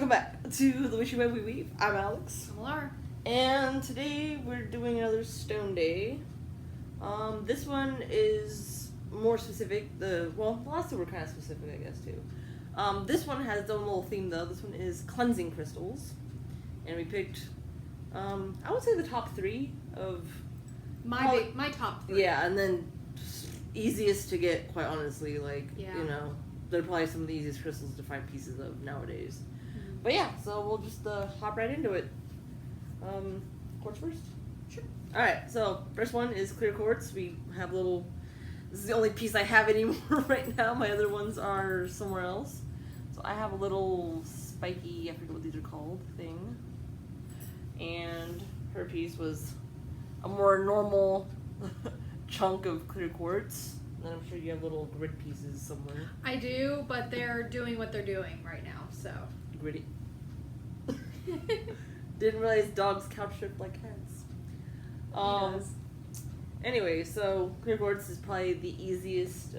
welcome back to The Wishy Web We Weave. I'm Alex. I'm Alara. And today we're doing another Stoneday. This one is more specific. The last two were kind of specific, I guess, too. This one has its own little theme, though. This one is cleansing crystals. And we picked, I would say the top three of... My top three. Yeah, and then easiest to get, quite honestly, Yeah. you know, they're probably some of the easiest crystals to find pieces of nowadays. Mm-hmm. But yeah, so we'll just hop right into it. Quartz first? Sure. Alright, so first one is clear quartz. We have little... This is the only piece I have anymore right now. My other ones are somewhere else. So I have a little spiky, I forget what these are called, thing. And her piece was a more normal chunk of clear quartz. And I'm sure you have little grid pieces somewhere. I do, but they're doing what they're doing right now, so. Gritty. Didn't realize dogs couch shaped like cats. Yes. Anyway, so clear quartz is probably the easiest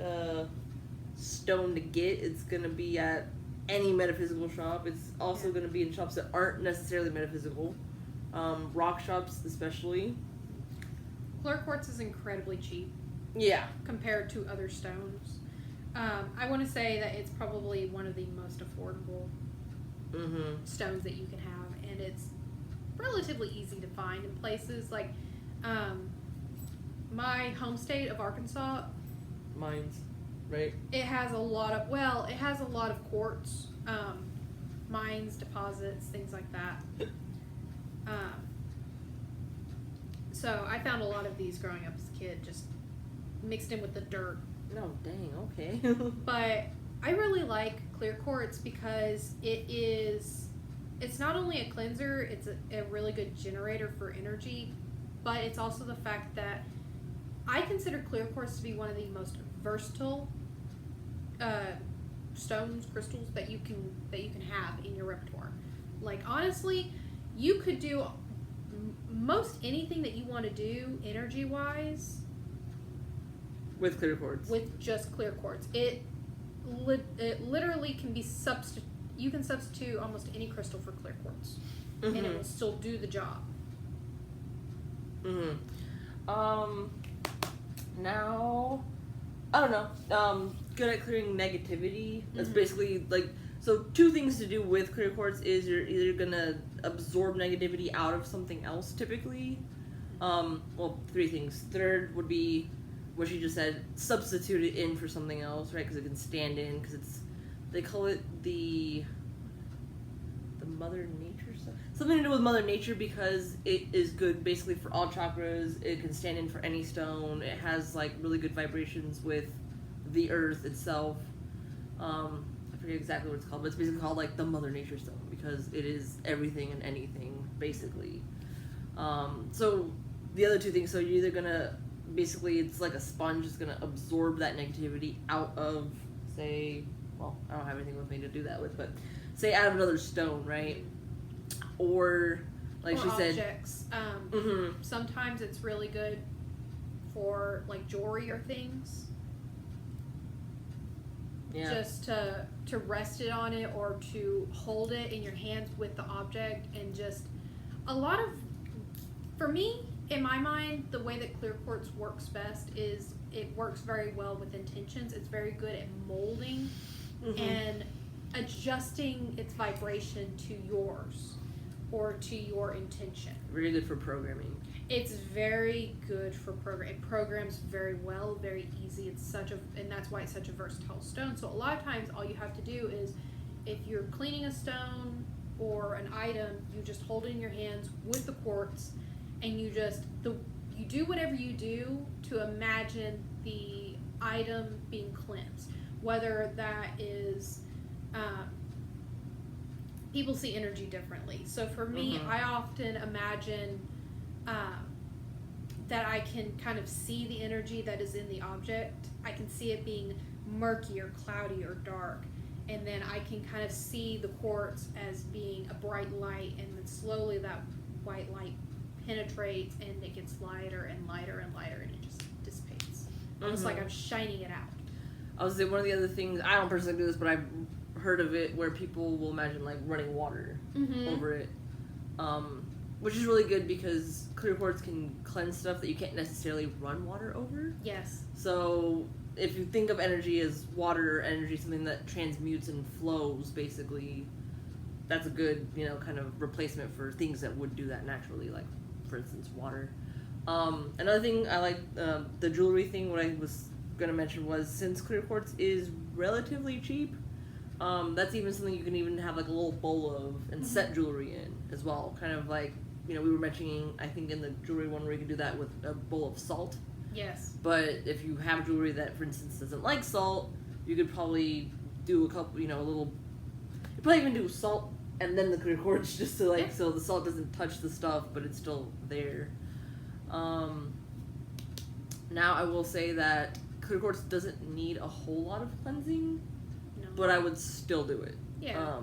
stone to get. It's gonna be at any metaphysical shop. It's also gonna be in shops that aren't necessarily metaphysical. Rock shops especially. Clear quartz is incredibly cheap. Yeah. Compared to other stones. I want to say that it's probably one of the most affordable stones that you can have, and it's relatively easy to find in places like my home state of Arkansas. Mines, right? It has a lot of quartz, mines, deposits, things like that. So I found a lot of these growing up as a kid, just mixed in with the dirt. No, dang, okay. But I really like clear quartz because it's not only a cleanser, it's a really good generator for energy, but it's also the fact that I consider clear quartz to be one of the most versatile stones, crystals that you can have in your repertoire. Like, honestly, you could do most anything that you want to do energy wise with clear quartz. With just clear quartz. It literally can be you can substitute almost any crystal for clear quartz, and it will still do the job. Now, I don't know. Good at clearing negativity. That's basically like, so two things to do with clear quartz is you're either gonna absorb negativity out of something else typically. Three things. Third would be what she just said, substitute it in for something else, right? Because it can stand in, because they call it the Mother Nature stuff. Something to do with Mother Nature, because it is good basically for all chakras. It can stand in for any stone. It has like really good vibrations with the earth itself. I forget exactly what it's called, but it's basically called like the Mother Nature stone, because it is everything and anything basically. So the other two things, so you're either gonna basically, it's like a sponge, it's gonna absorb that negativity out of, say, I don't have anything with me to do that with, but say out of another stone, right? Or like she objects. said, sometimes it's really good for like jewelry or things. Yeah. Just to rest it on it, or to hold it in your hands with the object, and just a lot of, for me, in my mind, the way that clear quartz works best is it works very well with intentions. It's very good at molding and adjusting its vibration to yours or to your intention. Really good for programming. It's very good for program. It programs very well, very easy. And that's why it's such a versatile stone. So a lot of times, all you have to do is, if you're cleaning a stone or an item, you just hold it in your hands with the quartz, and you do whatever you do to imagine the item being cleansed. Whether that is, people see energy differently. So for me, I often imagine that I can kind of see the energy that is in the object. I can see it being murky or cloudy or dark. And then I can kind of see the quartz as being a bright light, and then slowly that white light penetrates, and it gets lighter and lighter and lighter, and it just dissipates. Almost like I'm shining it out. I was saying, one of the other things, I don't personally do this, but I've heard of it where people will imagine like running water over it, which is really good because clear quartz can cleanse stuff that you can't necessarily run water over. Yes. So if you think of energy as water energy, something that transmutes and flows, basically, that's a good, kind of replacement for things that would do that naturally, like, for instance, water. Another thing I like, the jewelry thing, what I was going to mention was, since clear quartz is relatively cheap, that's even something you can even have, like, a little bowl of and set jewelry in as well. Kind of like, we were mentioning, I think, in the jewelry one where you can do that with a bowl of salt. Yes. But if you have jewelry that, for instance, doesn't like salt, you could probably do a couple, a little... You probably even do salt and then the clear quartz just to, like, so the salt doesn't touch the stuff, but it's still there. Now I will say that clear quartz doesn't need a whole lot of cleansing, but I would still do it. Yeah.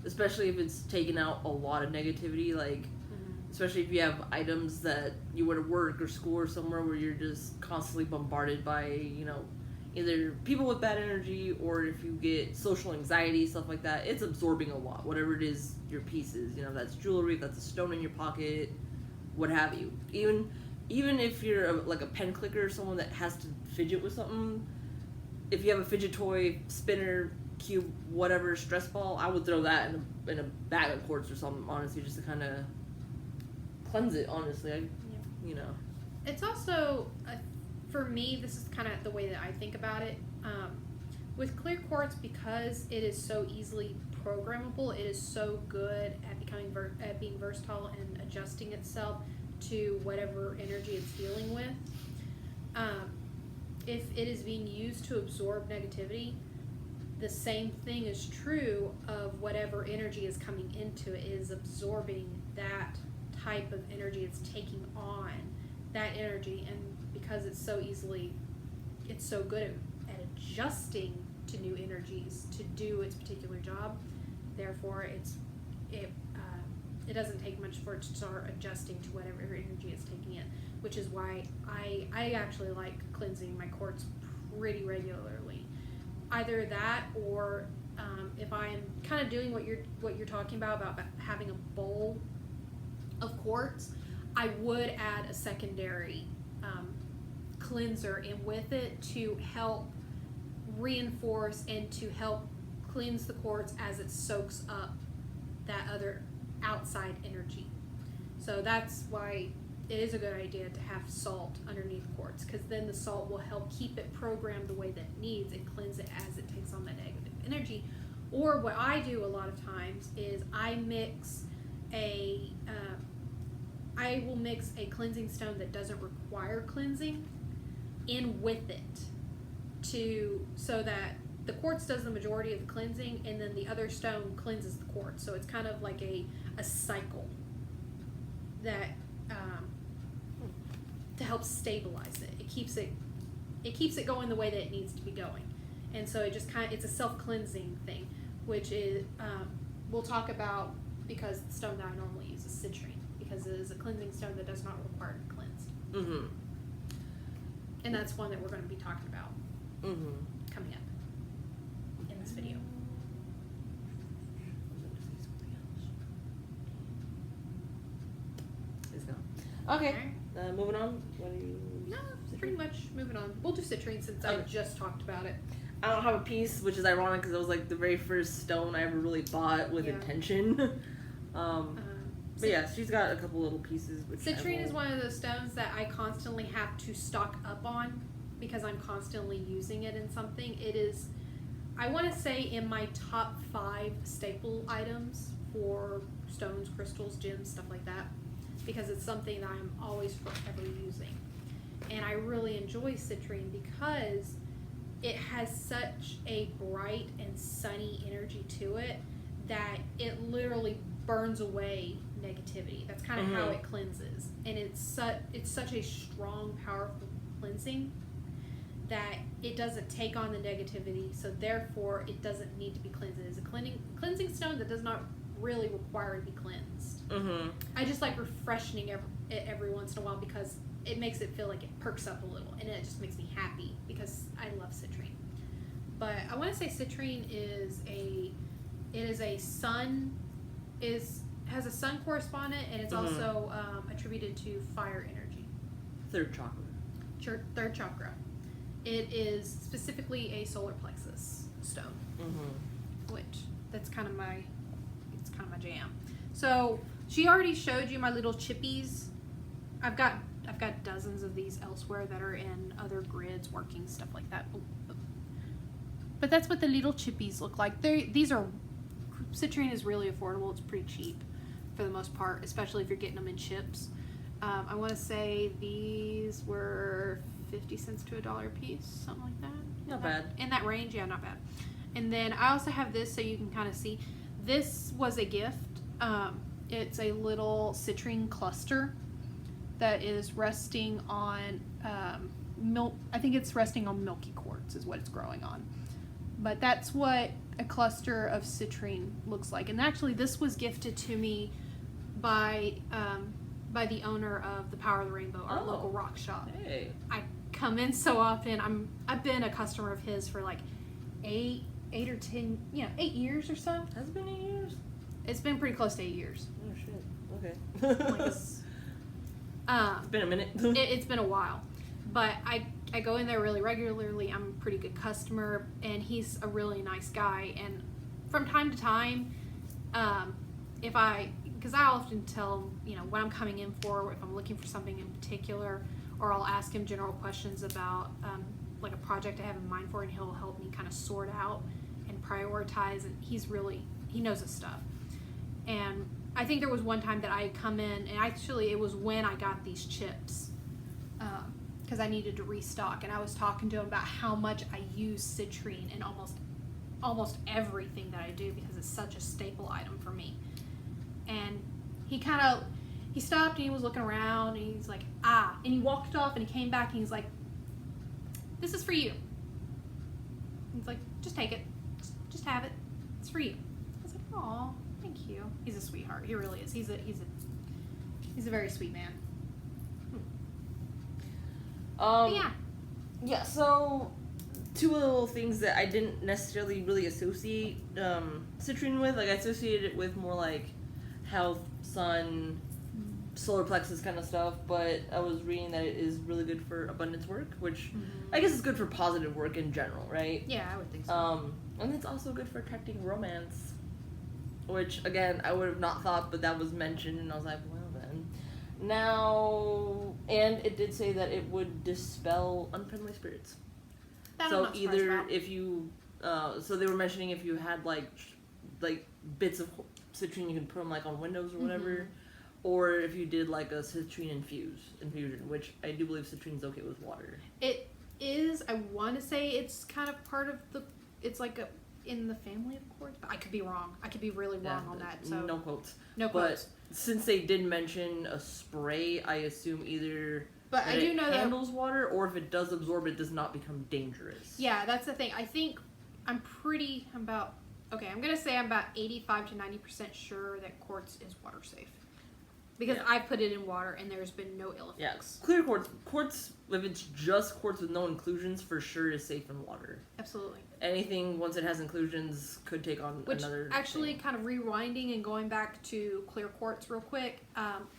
Especially if it's taken out a lot of negativity, like... Especially if you have items that you would at work or school or somewhere where you're just constantly bombarded by, either people with bad energy or if you get social anxiety, stuff like that. It's absorbing a lot, whatever it is your piece is. That's jewelry, if that's a stone in your pocket, what have you. Even if you're like a pen clicker, someone that has to fidget with something, if you have a fidget toy, spinner, cube, whatever, stress ball, I would throw that in a bag of quartz or something, honestly, just to kind of... cleanse it, honestly. It's also, for me, this is kind of the way that I think about it. With clear quartz, because it is so easily programmable, it is so good at being versatile and adjusting itself to whatever energy it's dealing with. If it is being used to absorb negativity, the same thing is true of whatever energy is coming into it. It is absorbing that type of energy, it's taking on that energy, and because it's so good at adjusting to new energies to do its particular job, therefore it doesn't take much for it to start adjusting to whatever energy it's taking in, which is why I actually like cleansing my quartz pretty regularly. Either that, or if I'm kind of doing what you're talking about having a bowl of quartz, I would add a secondary cleanser in with it to help reinforce and to help cleanse the quartz as it soaks up that other outside energy. So that's why it is a good idea to have salt underneath quartz, because then the salt will help keep it programmed the way that it needs and cleanse it as it takes on that negative energy. Or what I do a lot of times is I will mix a cleansing stone that doesn't require cleansing in with it, so that the quartz does the majority of the cleansing, and then the other stone cleanses the quartz. So it's kind of like a cycle that to help stabilize it. It keeps it going the way that it needs to be going, and so it just it's a self-cleansing thing, which is we'll talk about, because the stone that I normally use is citrine, because it is a cleansing stone that does not require to be cleansed. And that's one that we're going to be talking about coming up in this video. Okay, moving on. No, pretty much moving on. We'll do citrine since I just talked about it. I don't have a piece, which is ironic because it was like the very first stone I ever really bought with intention. But yeah, she's got a couple little pieces. Citrine is one of those stones that I constantly have to stock up on because I'm constantly using it in something. It is, I want to say, in my top 5 staple items for stones, crystals, gems, stuff like that, because it's something that I'm always forever using. And I really enjoy citrine because it has such a bright and sunny energy to it that it literally burns away negativity. That's kind of how it cleanses, and it's such a strong, powerful cleansing that it doesn't take on the negativity, so therefore it doesn't need to be cleansed. It is a cleansing stone that does not really require to be cleansed. I just like refreshing it every once in a while because it makes it feel like it perks up a little, and it just makes me happy because I love citrine. but I want to say citrine has a sun correspondent, and it's also attributed to fire energy. Third chakra. Third chakra. It is specifically a solar plexus stone, which that's kind of my jam. So she already showed you my little chippies. I've got dozens of these elsewhere that are in other grids, working stuff like that. But that's what the little chippies look like. Citrine is really affordable. It's pretty cheap for the most part, especially if you're getting them in chips. I want to say these were 50 cents to $1 a piece, something like that. Not bad. In that range, yeah, not bad. And then I also have this so you can kind of see. This was a gift. It's a little citrine cluster that is resting on milk. I think it's resting on milky quartz is what it's growing on. But that's what a cluster of citrine looks like. And actually, this was gifted to me by the owner of the Power of the Rainbow, our local rock shop. Hey. I come in so often. I've been a customer of his for like 8 or 10, 8 years or so. Has it been 8 years? It's been pretty close to 8 years. Oh shit. Okay. It's been a minute. It's been a while, but I go in there really regularly. I'm a pretty good customer, and he's a really nice guy. And from time to time, because I often tell him, what I'm coming in for, if I'm looking for something in particular, or I'll ask him general questions about like a project I have in mind for, and he'll help me kind of sort out and prioritize. And he knows his stuff. And I think there was one time that I had come in, and actually it was when I got these chips, because I needed to restock, and I was talking to him about how much I use citrine in almost everything that I do, because it's such a staple item for me. And he stopped, and he was looking around, and he's like, and he walked off, and he came back, and he's like, "This is for you." He's like, "Just take it, just have it, it's for you." I was like, "Aw, thank you." He's a sweetheart. He really is. He's a very sweet man. Yeah, so two little things that I didn't necessarily really associate citrine with. Like, I associated it with more like health, sun, solar plexus kind of stuff, but I was reading that it is really good for abundance work, which I guess is good for positive work in general, right? Yeah, I would think so. And it's also good for attracting romance, which, again, I would have not thought, but that was mentioned, and I was like, well then. Now, and it did say that it would dispel unfriendly spirits. So either if you, so they were mentioning if you had like bits of citrine, you can put them like on windows or whatever, or if you did like a citrine infusion, which I do believe citrine's okay with water. It is. I want to say it's kind of part of it's like in the family of quartz, but I could be wrong. I could be really wrong on that. So no quotes. No quotes. But since they did mention a spray, I assume either. But I do know that handles water, or if it does absorb, it does not become dangerous. Yeah, that's the thing. I think I'm about 85 to 90% sure that quartz is water safe. Because I put it in water and there's been no ill effects. Yeah, clear quartz, if it's just quartz with no inclusions, for sure is safe in water. Absolutely. Anything, once it has inclusions, could take on another actually, thing. kind of rewinding and going back to clear quartz real quick,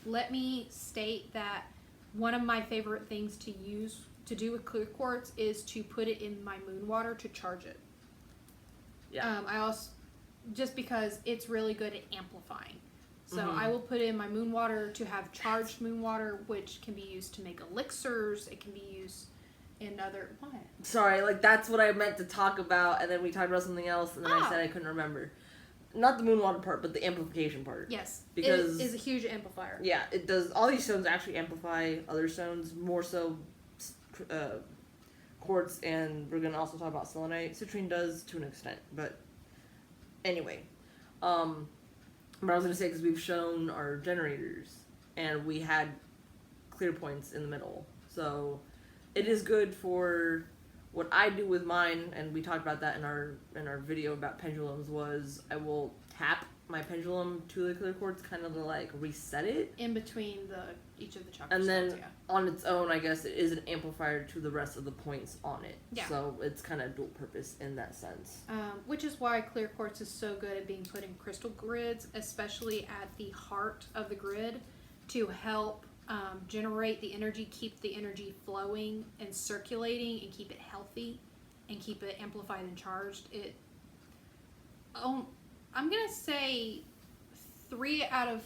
let me state that one of my favorite things to do with clear quartz is to put it in my moon water to charge it. Yeah. I also, just because it's really good at amplifying. So I will put in my moon water to have charged moon water, which can be used to make elixirs. It can be used in other... What? Sorry, that's what I meant to talk about, and then we talked about something else, and then I said I couldn't remember. Not the moon water part, but the amplification part. Yes, because it is a huge amplifier. Yeah, it does. All these stones actually amplify other stones, more so quartz, and we're going to also talk about selenite. Citrine does to an extent, but anyway. But I was going to say, because we've shown our generators, and we had clear points in the middle. So it is good for what I do with mine, and we talked about that in our video about pendulums, was I will tap my pendulum to the clear quartz kind of to reset it. In between each of the chakra And stones, then on its own, I guess it is an amplifier to the rest of the points on it. Yeah. So it's kind of dual purpose in that sense. Which is why clear quartz is so good at being put in crystal grids, especially at the heart of the grid, to help generate the energy, keep the energy flowing and circulating, and keep it healthy, and keep it amplified and charged. I'm gonna say 3 out of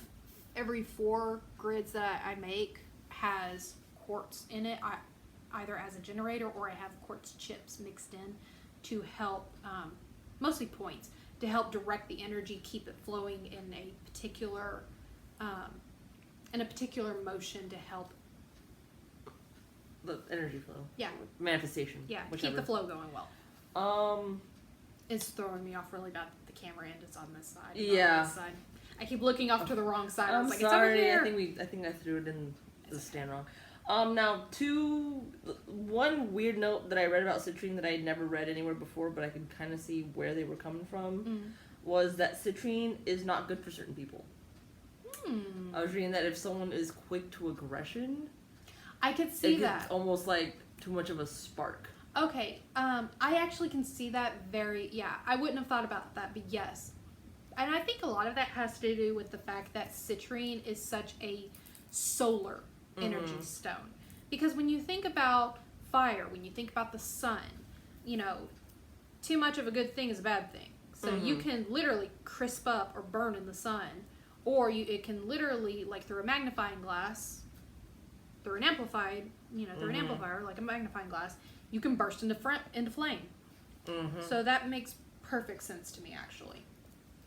every 4 grids that I make has quartz in it, either as a generator or I have quartz chips mixed in to help, mostly points, to help direct the energy, keep it flowing in a particular motion to help The energy flow. Yeah. Manifestation. Yeah, whichever. keep the flow going well. It's throwing me off really bad. The camera end is on this side. Yeah. On this side. I keep looking off to the wrong side. I I'm was like, sorry. it's over here. I think I threw it in the stand wrong. Now one weird note that I read about citrine that I had never read anywhere before, but I could kind of see where they were coming from, was that citrine is not good for certain people. I was reading that if someone is quick to aggression, I could see that. It's almost like too much of a spark. Okay, I actually can see that I wouldn't have thought about that, but yes. And I think a lot of that has to do with the fact that citrine is such a solar energy stone. Because when you think about fire, when you think about the sun, too much of a good thing is a bad thing. So you can literally crisp up or burn in the sun, or it can literally, like through a magnifying glass, through an amplifier, like a magnifying glass, you can burst into flame. So that makes perfect sense to me, actually.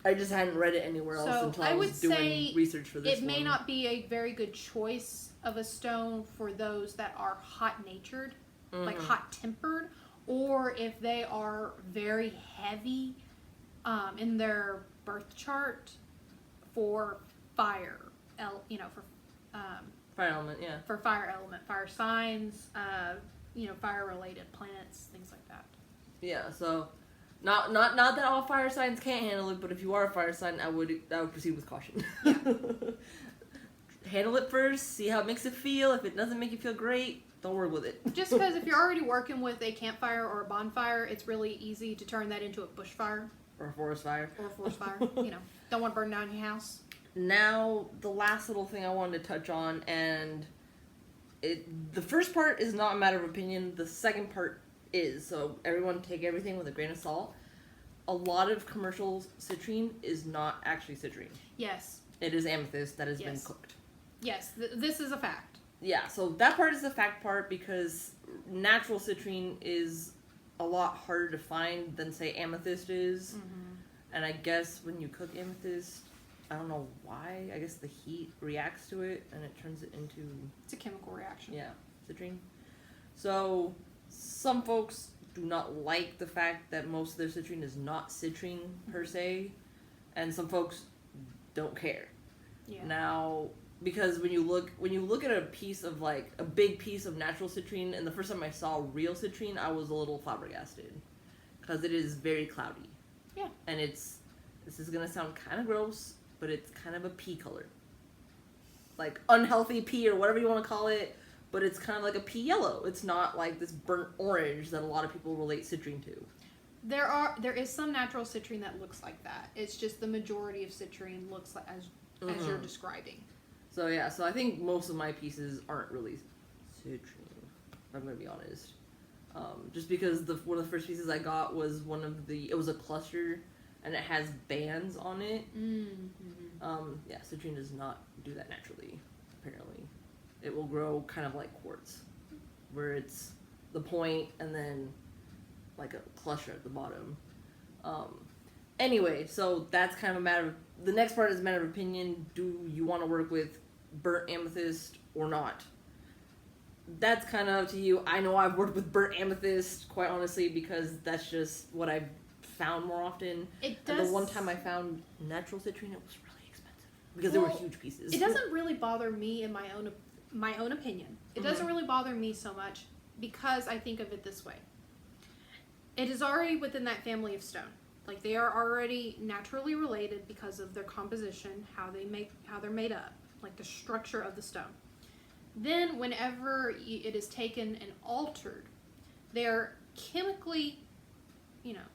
I just hadn't read it anywhere else until I was doing research for this one. It may not be a very good choice of a stone for those that are hot-natured, like hot-tempered, or if they are very heavy in their birth chart for fire, fire element, yeah. For fire element, fire signs, fire-related planets, things like that. Yeah, so not that all fire signs can't handle it, but if you are a fire sign, I would proceed with caution. Yeah. Handle it first, see how it makes it feel. If it doesn't make you feel great, don't work with it. Just because if you're already working with a campfire or a bonfire, it's really easy to turn that into a bushfire. Or a forest fire. Don't want to burn down your house. Now, the last little thing I wanted to touch on, and the first part is not a matter of opinion, the second part is, so everyone take everything with a grain of salt. A lot of commercial citrine is not actually citrine. Yes. It is amethyst that has been cooked. Yes, this is a fact. Yeah, so that part is the fact part because natural citrine is a lot harder to find than, say, amethyst is. And I guess when you cook amethyst, I don't know why, I guess the heat reacts to it and it turns it into... It's a chemical reaction. Yeah, citrine. So, some folks do not like the fact that most of their citrine is not citrine per se, and some folks don't care. Yeah. Now, because when you look at a piece of, like, a big piece of natural citrine, and the first time I saw real citrine, I was a little flabbergasted. Because it is very cloudy. Yeah. And this is going to sound kind of gross, but it's kind of a pea color. Like, unhealthy pea or whatever you want to call it, but it's kind of like a pea yellow. It's not like this burnt orange that a lot of people relate citrine to. There is some natural citrine that looks like that. It's just the majority of citrine looks like as you're describing. So yeah, I think most of my pieces aren't really citrine, if I'm going to be honest. Just because one of the first pieces I got was it was a cluster, and it has bands on it. Yeah, citrine does not do that naturally, apparently. It will grow kind of like quartz, where it's the point and then like a cluster at the bottom. Anyway, so that's kind of a matter of... The next part is a matter of opinion. Do you want to work with burnt amethyst or not? That's kind of up to you. I know I've worked with burnt amethyst, quite honestly, because that's just what I've found more often. It does... And the one time I found natural citrine, it was really expensive. Because they were huge pieces. It doesn't really bother me in my own opinion. It doesn't really bother me so much because I think of it this way. It is already within that family of stone. Like, they are already naturally related because of their composition, how they're made up, like the structure of the stone. Then, whenever it is taken and altered, they're chemically, you know,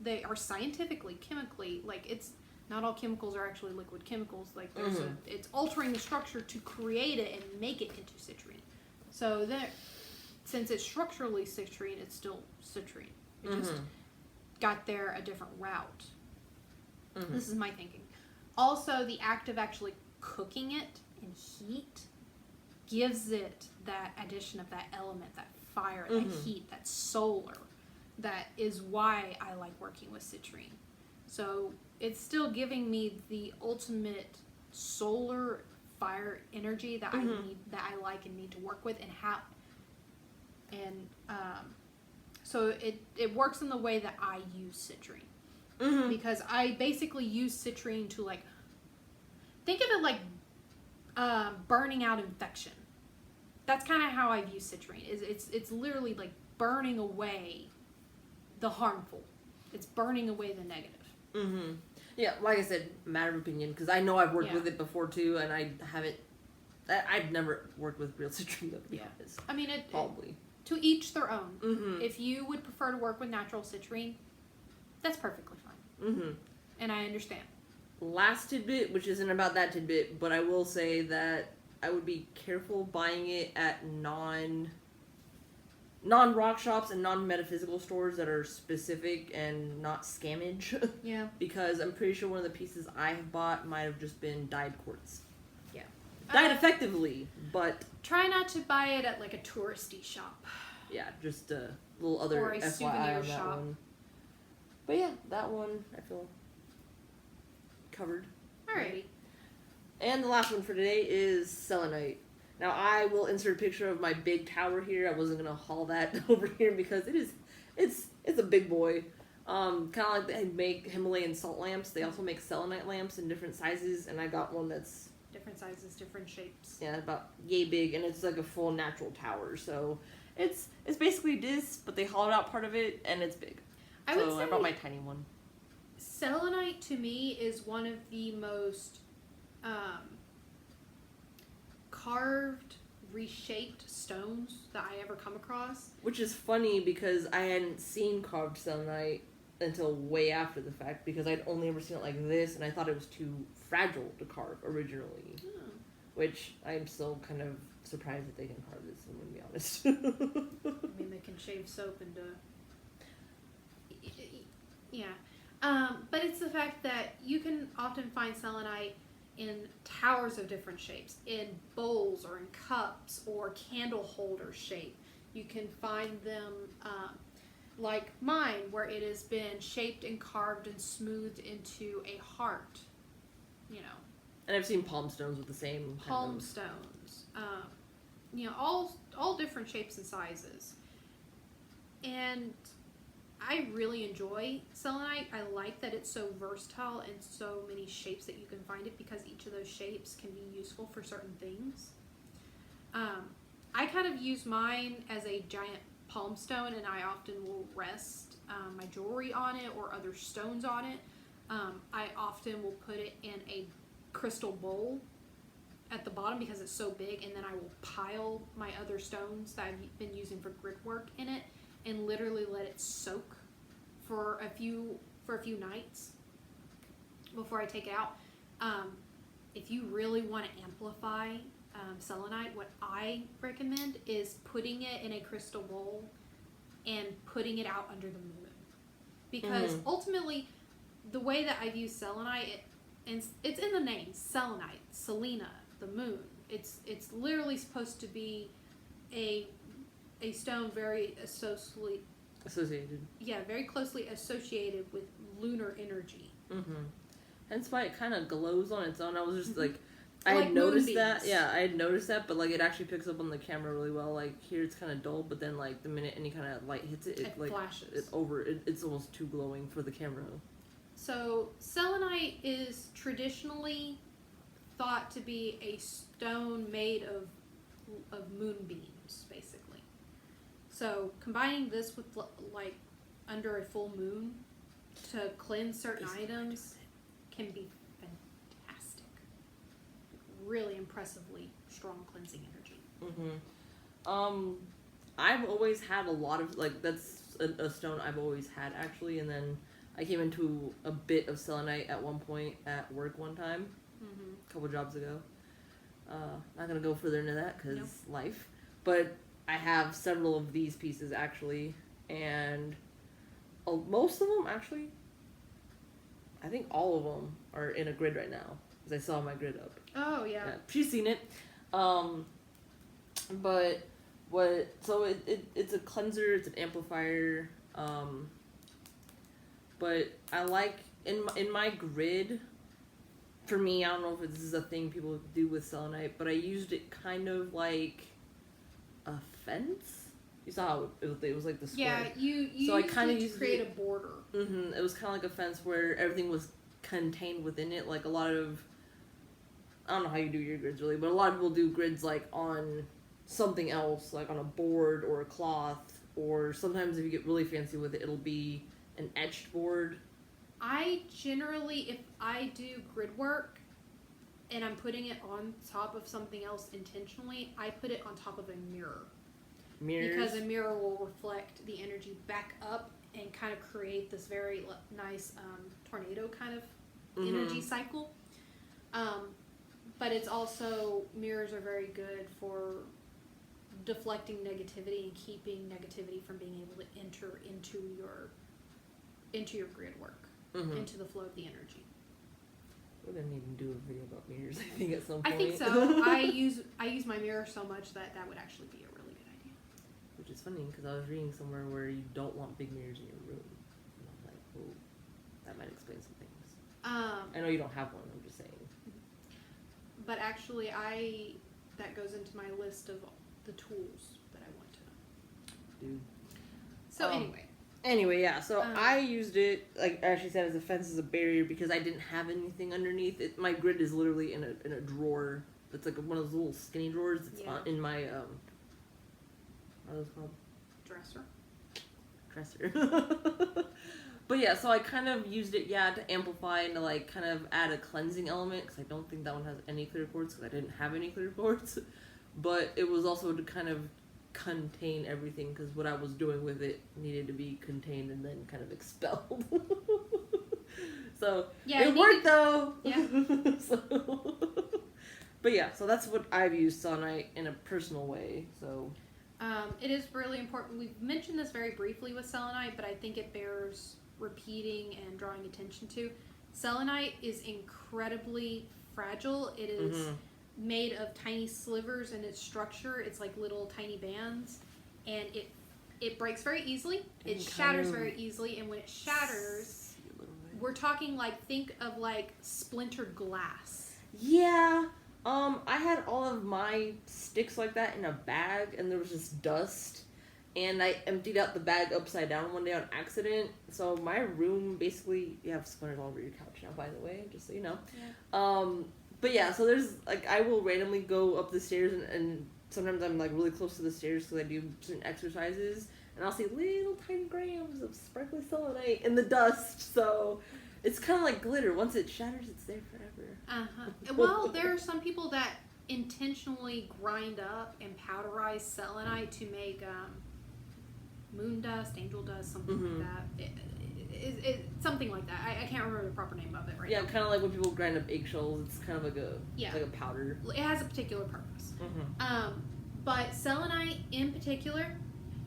they are scientifically, chemically, like it's not all chemicals are actually liquid chemicals. Like there's it's altering the structure to create it and make it into citrine. So that since it's structurally citrine, it's still citrine. It just got there a different route. This is my thinking. Also, the act of actually cooking it in heat gives it that addition of that element, that fire, that heat, that solar. That is why I like working with citrine. So it's still giving me the ultimate solar fire energy that I need, that I like and need to work with, and how. And so it works in the way that I use citrine, because I basically use citrine to like think of it like burning out infection. That's kind of how I view citrine. It's literally like burning away the harmful. It's burning away the negative. Yeah, like I said, matter of opinion, because I know I've worked with it before too, and I haven't. I've never worked with real citrine, to be honest. I mean, probably to each their own. If you would prefer to work with natural citrine, that's perfectly fine. And I understand. Last tidbit, which isn't about that tidbit, but I will say that I would be careful buying it at non-rock shops and non-metaphysical stores that are specific and not scammage. Yeah. Because I'm pretty sure one of the pieces I have bought might have just been dyed quartz. Yeah. Dyed effectively, but try not to buy it at like a touristy shop. Yeah, just a little other or a FYI souvenir on that shop. one. But yeah, that one I feel covered. Alrighty. And the last one for today is selenite. Now I will insert a picture of my big tower here. I wasn't gonna haul that over here because it's a big boy. Kind of like they make Himalayan salt lamps. They also make selenite lamps in different sizes, and I got one that's different sizes, different shapes. Yeah, about yay big, and it's like a full natural tower. So it's basically this, but they hollowed out part of it, and it's big. I brought my tiny one. Selenite to me is one of the most carved, reshaped stones that I ever come across. Which is funny because I hadn't seen carved selenite until way after the fact, because I'd only ever seen it like this, and I thought it was too fragile to carve originally. Which I'm still kind of surprised that they can carve this, I'm gonna be honest. I mean, they can shave soap into... Yeah. But it's the fact that you can often find selenite in towers of different shapes, in bowls or in cups or candle holder shape. You can find them like mine, where it has been shaped and carved and smoothed into a heart, you know. And I've seen palm stones with the same palm stones, you know, all different shapes and sizes. And I really enjoy selenite. I like that it's so versatile and so many shapes that you can find it, because each of those shapes can be useful for certain things. I kind of use mine as a giant palm stone, and I often will rest my jewelry on it or other stones on it. I often will put it in a crystal bowl at the bottom because it's so big, and then I will pile my other stones that I've been using for grid work in it, and literally let it soak for a few nights before I take it out. If you really want to amplify selenite, what I recommend is putting it in a crystal bowl and putting it out under the moon, because ultimately the way that I view selenite, and it's in the name, selenite, Selena, the moon. It's literally supposed to be a stone very associated. Yeah, very closely associated with lunar energy. Hence why it kind of glows on its own. I was just like, I Like had noticed moonbeams. that. Yeah, I had noticed that, but like it actually picks up on the camera really well. Like here it's kind of dull, but then like the minute any kind of light hits it, It like flashes. It's almost too glowing for the camera. So selenite is traditionally thought to be a stone made of moonbeams, basically. So combining this with like under a full moon to cleanse certain items can be fantastic. Really impressively strong cleansing energy. I've always had a lot of, like, that's a stone I've always had, actually, and then I came into a bit of selenite at one point at work one time, a couple jobs ago. Not gonna go further into that, because life. But I have several of these pieces, actually, and most of them, actually, I think all of them are in a grid right now, because I saw my grid up. Oh, yeah. She's seen it. But it's a cleanser, it's an amplifier, but I like, in my grid, for me, I don't know if this is a thing people do with selenite, but I used it kind of like a fence. You saw how it was like the square. Yeah, you so I used kind of it to used create a border. It was kind of like a fence where everything was contained within it. Like a lot of, I don't know how you do your grids really, but a lot of people do grids like on something else, like on a board or a cloth, or sometimes if you get really fancy with it, it'll be an etched board. I generally, if I do grid work and I'm putting it on top of something else intentionally, I put it on top of a mirror. Mirrors. Because a mirror will reflect the energy back up and kind of create this very nice tornado kind of energy cycle. But it's also, mirrors are very good for deflecting negativity and keeping negativity from being able to enter into your grid work, into the flow of the energy. We're gonna need to do a video about mirrors, I think, at some point. I think so. I use my mirror so much that would actually be a really good idea. Which is funny, because I was reading somewhere where you don't want big mirrors in your room. And I'm like, oh, that might explain some things. I know you don't have one, I'm just saying. But actually, that goes into my list of the tools that I want to do. So Anyway, yeah, so I used it, like Ashley said, as a fence, as a barrier, because I didn't have anything underneath it. My grid is literally in a drawer. It's like one of those little skinny drawers. It's in my, what are those called? Dresser. But yeah, so I kind of used it, to amplify and to, like, kind of add a cleansing element, because I don't think that one has any clear quartz, because I didn't have any clear quartz. But it was also to kind of contain everything, because what I was doing with it needed to be contained and then kind of expelled. So it worked though. Yeah. But yeah, so that's what I've used selenite in a personal way. So it is really important. We've mentioned this very briefly with selenite, but I think it bears repeating and drawing attention to. Selenite is incredibly fragile. It is made of tiny slivers in its structure. It's like little tiny bands, and it breaks very easily. It shatters very easily, and when it shatters, we're talking think of splintered glass. Yeah. I had all of my sticks like that in a bag, and there was just dust, and I emptied out the bag upside down one day on accident. So my room basically, you have splinters all over your couch now, by the way, just so you know. Yeah. But yeah, so there's, I will randomly go up the stairs, and sometimes I'm, really close to the stairs because I do certain exercises, and I'll see little tiny grams of sparkly selenite in the dust, so it's kind of like glitter. Once it shatters, it's there forever. Well, there are some people that intentionally grind up and powderize selenite to make moon dust, angel dust, something like that. Something like that. I can't remember the proper name of it right now. Yeah, kind of like when people grind up eggshells. It's kind of like a powder. It has a particular purpose. But selenite in particular,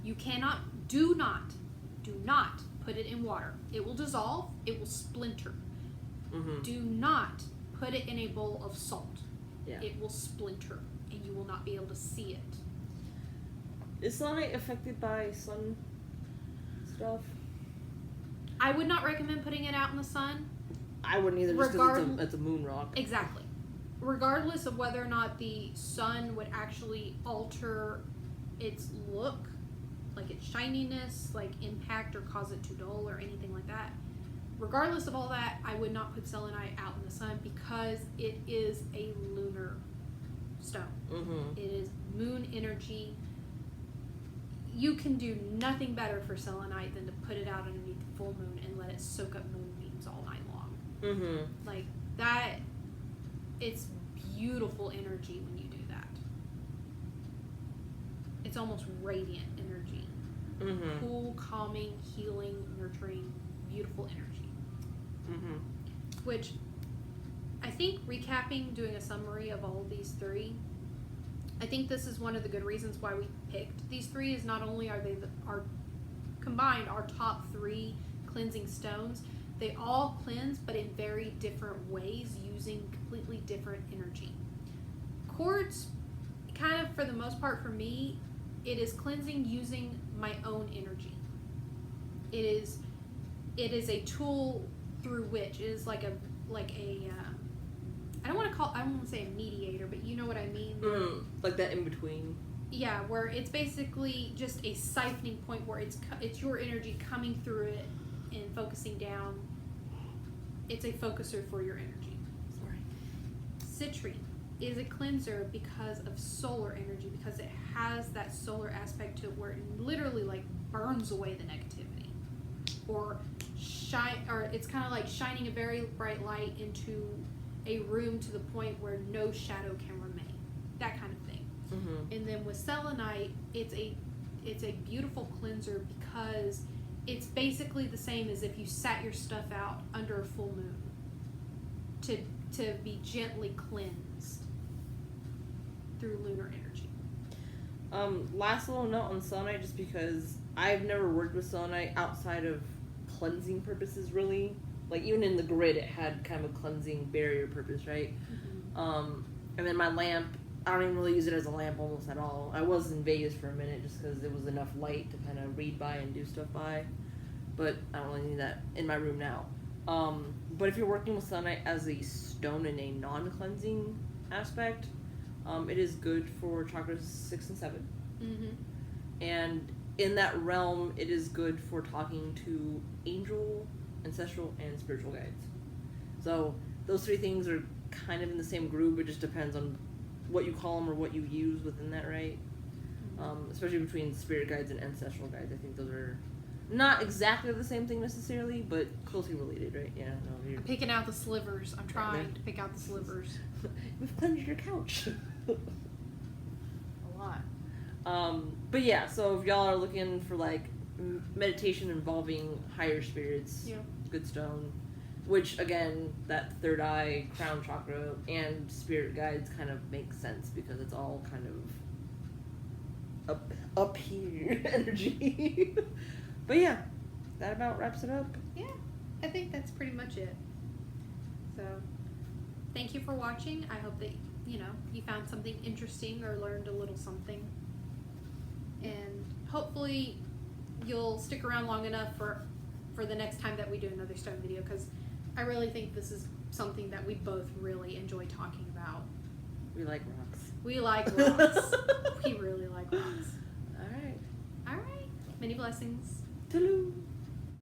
you do not put it in water. It will dissolve. It will splinter. Do not put it in a bowl of salt. Yeah. It will splinter, and you will not be able to see it. Is selenite affected by sun stuff? I would not recommend putting it out in the sun. I wouldn't either, just because it's a moon rock. Exactly. Regardless of whether or not the sun would actually alter its look, like its shininess, impact or cause it to dull or anything like that. Regardless of all that, I would not put selenite out in the sun because it is a lunar stone. It is moon energy. You can do nothing better for selenite than to put it out underneath the full moon and let it soak up moonbeams all night long. Like that, it's beautiful energy when you do that. it's almost radiant energy. Mm-hmm. Cool, calming, healing, nurturing, beautiful energy. Mm-hmm. Which I think recapping, doing a summary of all of these three, I think this is one of the good reasons why we picked these three. Is not only are they our combined our top 3 cleansing stones, they all cleanse, but in very different ways, using completely different energy. Quartz, kind of for the most part for me, it is cleansing using my own energy. It is a tool through which it is like a I don't want to say a mediator, but you know what I mean. Like that in between. Yeah, where it's basically just a siphoning point where it's your energy coming through it and focusing down. It's a focuser for your energy. Sorry. Citrine is a cleanser because of solar energy, because it has that solar aspect to it where it literally like burns away the negativity, or it's kind of like shining a very bright light into a room to the point where no shadow can remain, that kind of thing. Mm-hmm. And then with selenite, it's a beautiful cleanser because it's basically the same as if you sat your stuff out under a full moon to be gently cleansed through lunar energy. Last little note on selenite, just because I've never worked with selenite outside of cleansing purposes, really. Like, even in the grid, it had kind of a cleansing barrier purpose, right? Mm-hmm. And then my lamp, I don't even really use it as a lamp almost at all. I was in Vegas for a minute just because it was enough light to kind of read by and do stuff by. But I don't really need that in my room now. But if you're working with selenite as a stone in a non-cleansing aspect, it is good for chakras 6 and 7. Mm-hmm. And in that realm, it is good for talking to angel, ancestral, and spiritual guides. So those 3 things are kind of in the same group. It just depends on what you call them or what you use within that, right? Mm-hmm. Especially between spirit guides and ancestral guides. I think those are not exactly the same thing necessarily, but closely related, right? Yeah, no, you're I'm picking out the slivers. I'm trying to pick out the slivers. We've cleansed your couch. A lot. But yeah, so if y'all are looking for like meditation involving higher spirits, Yeah. good stone. Which again, that third eye, crown chakra, and spirit guides kind of make sense because it's all kind of up here energy. But yeah, that about wraps it up. Yeah, I think that's pretty much it. So, thank you for watching. I hope that you found something interesting or learned a little something, and hopefully you'll stick around long enough for the next time that we do another stone video, because I really think this is something that we both really enjoy talking about. We like rocks. We like rocks. We really like rocks. All right. All right. Many blessings. Toodaloo.